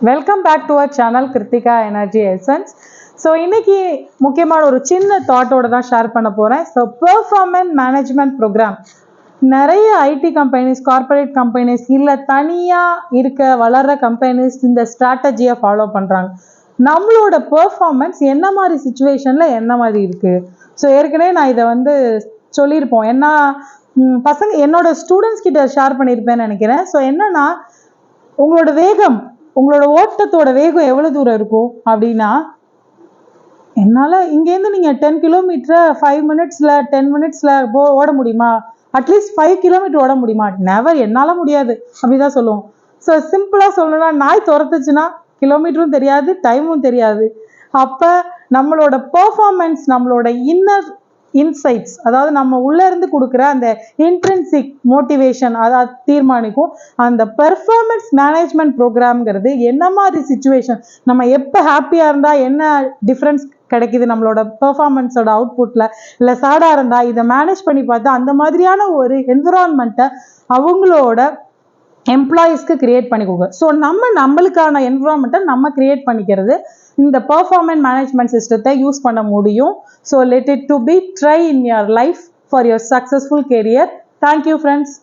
Welcome back to our channel Kiruthika energy essence. So இன்னைக்கு முக்கியமான ஒரு சின்ன தாட்டோட தான் ஷேர் பண்ண போகிறேன். ஸோ பெர்ஃபார்மன்ஸ் மேனேஜ்மெண்ட் ப்ரோக்ராம் நிறைய ஐடி கம்பெனிஸ், கார்பரேட் கம்பெனிஸ் இல்லை தனியாக இருக்க வளர்கிற கம்பெனிஸ் இந்த ஸ்ட்ராட்டஜியை ஃபாலோ பண்ணுறாங்க. நம்மளோட பெர்ஃபார்மன்ஸ் என்ன மாதிரி சுச்சுவேஷனில் என்ன மாதிரி இருக்குது. ஸோ ஏற்கனவே நான் இதை சொல்லியிருப்போம். என்ன பசங்க என்னோட ஸ்டூடெண்ட்ஸ் கிட்ட ஷேர் பண்ணியிருப்பேன்னு நினைக்கிறேன். ஸோ என்னன்னா, உங்களோட வேகம், உங்களோட ஓட்டத்தோட வேகம் எவ்வளோ தூரம் இருக்கும் அப்படின்னா, என்னால் இங்கேருந்து நீங்கள் 10 கிலோமீட்டரை 5 மினிட்ஸில் 10 மினிட்ஸில் ஓட முடியுமா? அட்லீஸ்ட் 5 கிலோமீட்டர் ஓட முடியுமா? நெவர், என்னால் முடியாது அப்படிதான் சொல்லுவோம். ஸோ சிம்பிளாக சொல்லணும்னா, நாய் துரத்துச்சுன்னா கிலோமீட்டரும் தெரியாது, டைமும் தெரியாது. அப்போ நம்மளோட பெர்ஃபார்மன்ஸ், நம்மளோட இன்னர் இன்சைட்ஸ், அதாவது நம்ம உள்ள இருந்து கொடுக்குற அந்த இன்ட்ரின்சிக் மோட்டிவேஷன் அதாவது தீர்மானிக்கும். அந்த பெர்ஃபார்மன்ஸ் மேனேஜ்மெண்ட் ப்ரோக்ராம்ங்கிறது என்ன மாதிரி சுச்சுவேஷன், நம்ம எப்போ ஹாப்பியாக இருந்தால் என்ன டிஃப்ரென்ஸ் கிடைக்குது நம்மளோட பெர்ஃபார்மன்ஸோட அவுட்புட்டில், இல்லை சேடாக இருந்தால் இதை மேனேஜ் பண்ணி பார்த்தா அந்த மாதிரியான ஒரு என்விரான்மெண்ட்டை அவங்களோட எம்ப்ளாயீஸ்க்கு கிரியேட் பண்ணி கொடுங்க. ஸோ நம்மளுக்கான என்விரான்மெண்ட்டை நம்ம கிரியேட் பண்ணிக்கிறது இந்த பெர்ஃபார்மன்ஸ் மேனேஜ்மெண்ட் சிஸ்டத்தை யூஸ் பண்ண முடியும். So let it to be try in your life for your successful career. Thank you friends.